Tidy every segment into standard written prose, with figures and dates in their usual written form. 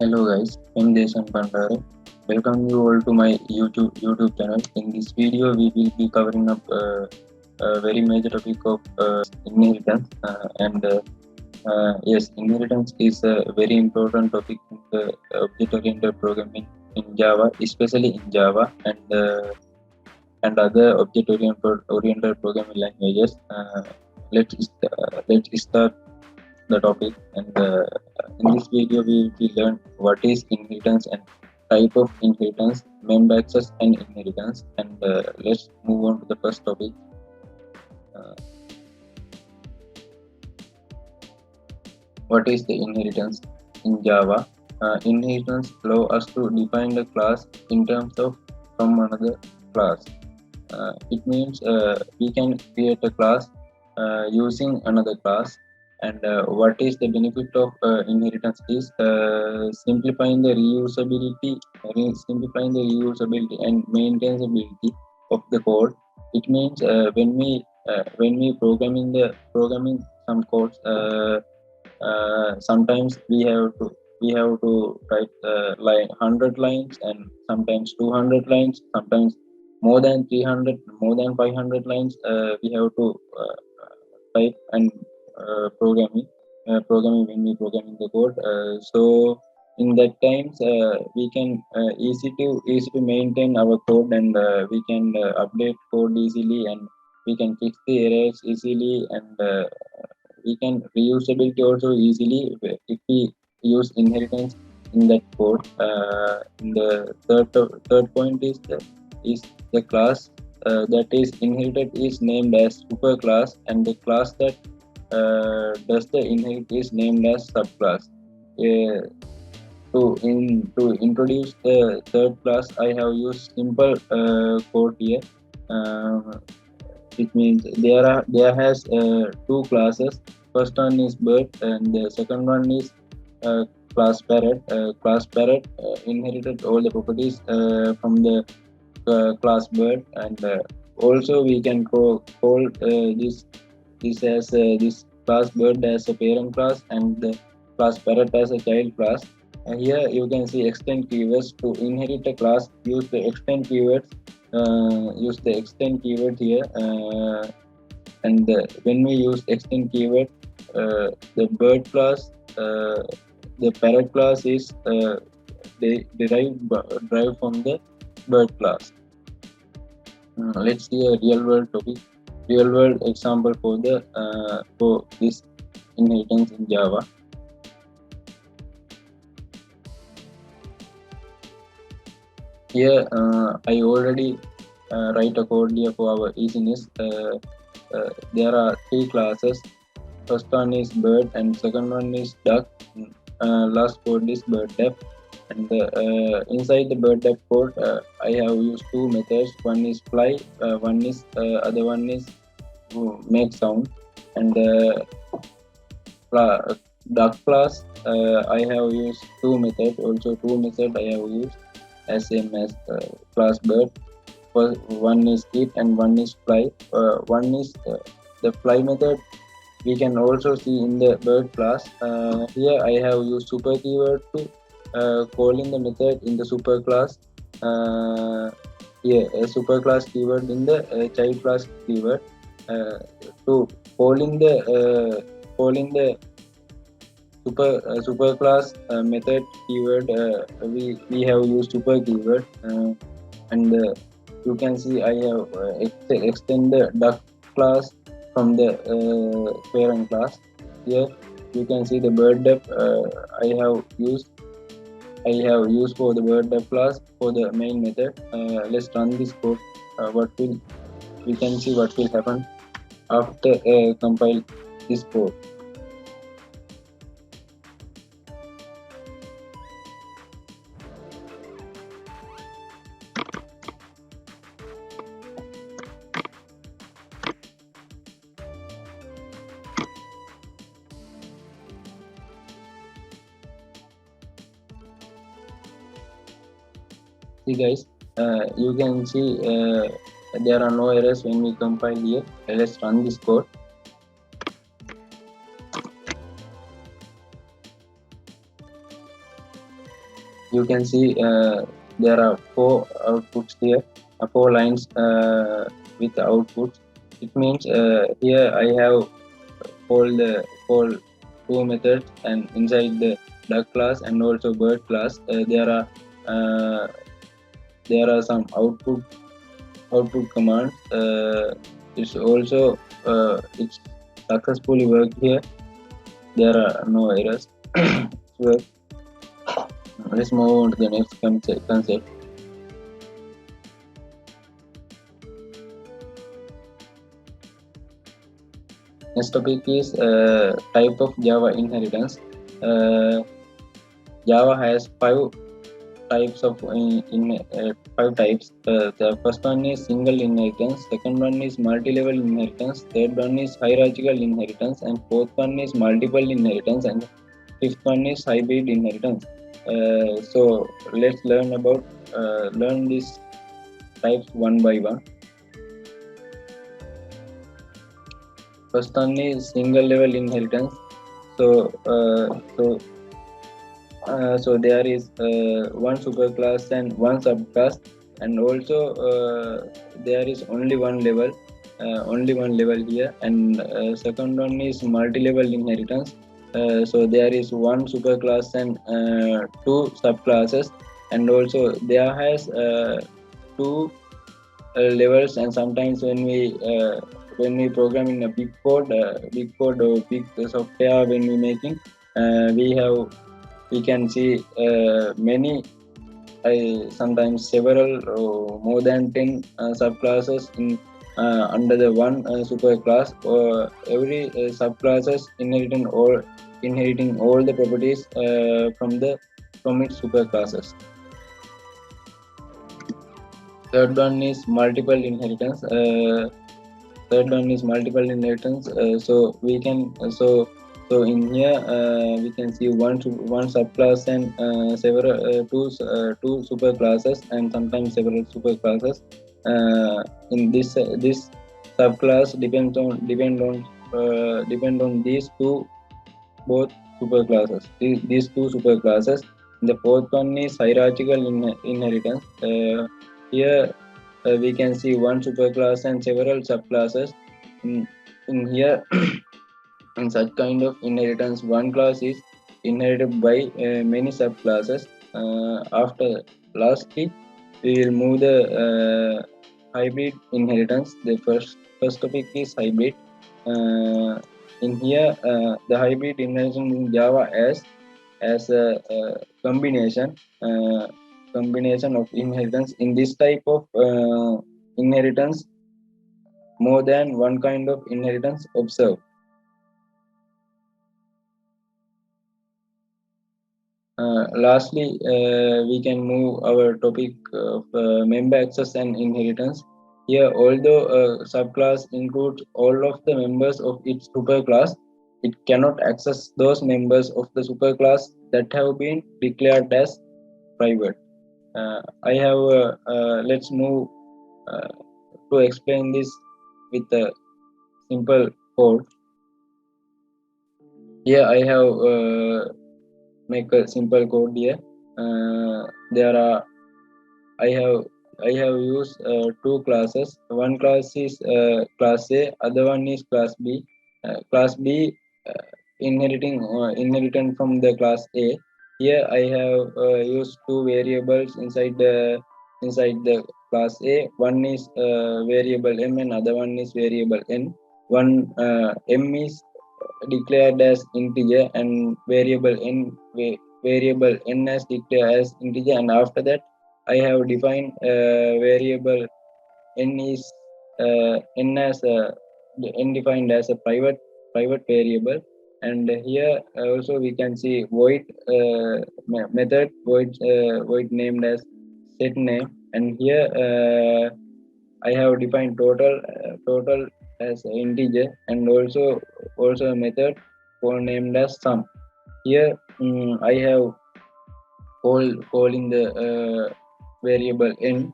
Hello guys, I'm Jason Pandare. Welcome you all to my YouTube channel. In this video, we will be covering up a very major topic of inheritance. Yes, inheritance is a very important topic in the object-oriented programming in Java, especially in Java and other object-oriented programming languages. Let's start the topic, and in this video we will learn what is inheritance and type of inheritance, member access and inheritance, and let's move on to the first topic. uh, what is the inheritance in Java? Inheritance allow us to define the class in terms of from another class. It means we can create a class using another class. And what is the benefit of inheritance is simplifying the reusability and maintainability of the code. It means when we programming some codes, sometimes we have to write like 100 lines, and sometimes 200 lines, sometimes more than 300, more than 500 lines. We have to type and programming when we programming the code. So in that times, we can easy to maintain our code, and we can update code easily, and we can fix the errors easily, and we can reusability also easily if we use inheritance in that code. The third point is the class that is inherited is named as superclass, and the class that does the inherit is named as subclass. Uh, to introduce the third class, I have used simple code here. Um, it means there has two classes. First one is bird, and the second one is uh, class parrot. Class parrot inherited all the properties from the class bird, and also we can call this class bird as a parent class, and the class parrot as a child class. Here you can see extend keywords to inherit a class. Use the extend keyword here, and when we use extend keyword, the bird class, the parrot class is derived from the bird class. Let's see a real world example for this inheritance in Java. Here I already write a code here for our easiness. There are three classes. First one is bird, and second one is duck. Last code is bird def. And inside the bird def code, I have used two methods. One is fly, other one is make sound. And duck class, I have used two methods. Also two methods I have used as same as class bird. One is eat and one is fly. One is the fly method we can also see in the bird class. Here I have used super keyword to calling the method in the super class. Here a super class keyword in the child class keyword. To calling the super class method keyword, we have used super keyword. And you can see I have extend the duck class from the parent class. Here you can see the bird def I have used for the bird def class for the main method. Let's run this code. We can see what will happen after compile this code. See guys, you can see there are no errors when we compile here. Let's run this code. You can see there are four outputs here, four lines with outputs. It means here I have call two methods, and inside the duck class and also bird class uh, there are some output commands. It's also it's successfully worked here. There are no errors. So let's move on to the next concept. Next topic is type of Java inheritance. Uh, Java has types of five types. The first one is single inheritance, second one is multi-level inheritance, third one is hierarchical inheritance, and fourth one is multiple inheritance, and fifth one is hybrid inheritance. So let's learn these types one by one. First one is single level inheritance. So so there is one superclass and one subclass, and also there is only one level here. And second one is multi-level inheritance. So there is one superclass and two subclasses, and also there has two levels. And sometimes when we program in a big code or big software, when we making we can see many, sometimes several or more than 10 subclasses in under the one superclass. Or every subclasses inheriting all the properties from its superclasses. Third one is multiple inheritance. So we can so in here we can see one subclass and two superclasses, and sometimes several superclasses. In this subclass depend on these two both superclasses. These two superclasses. The fourth one is hierarchical inheritance. Here we can see one superclass and several subclasses. In here, in such kind of inheritance, one class is inherited by many subclasses. Lastly, we will move the hybrid inheritance. The first topic is hybrid. In here, the hybrid inheritance in Java as a combination of inheritance. In this type of inheritance, more than one kind of inheritance observed. Lastly, we can move our topic of member access and inheritance. Here, although a subclass includes all of the members of its superclass, it cannot access those members of the superclass that have been declared as private. Let's move to explain this with a simple code. Here I have make a simple code here. There are I have used two classes. One class is class A, other one is class B. Class B inheriting from the class A. Here I have used two variables inside the class A. One is variable m and other one is variable n. One m is declared as integer, and variable n as declared as integer. And after that, I have defined variable n is n as n defined as a private variable. And here also we can see void method void named as set name. And here I have defined total as integer, and also a method named as sum. Here I have calling the variable n.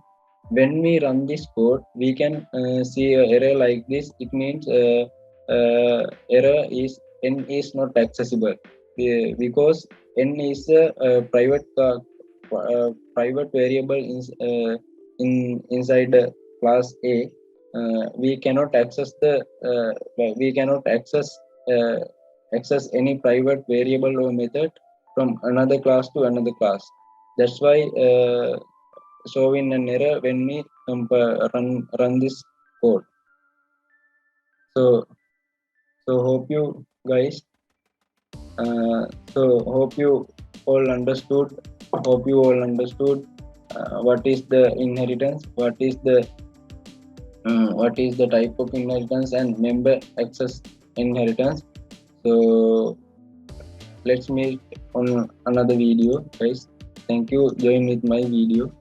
When we run this code, we can see an error like this. It means error is n is not accessible because n is a private private variable inside the class A, we cannot access uh, access any private variable or method from another class to another class. That's why showing an error when we run this code. So hope you guys hope you all understood. Hope you all understood what is the inheritance, what is the type of inheritance, and member access inheritance. So let's meet on another video, guys. Thank you. Join with my video.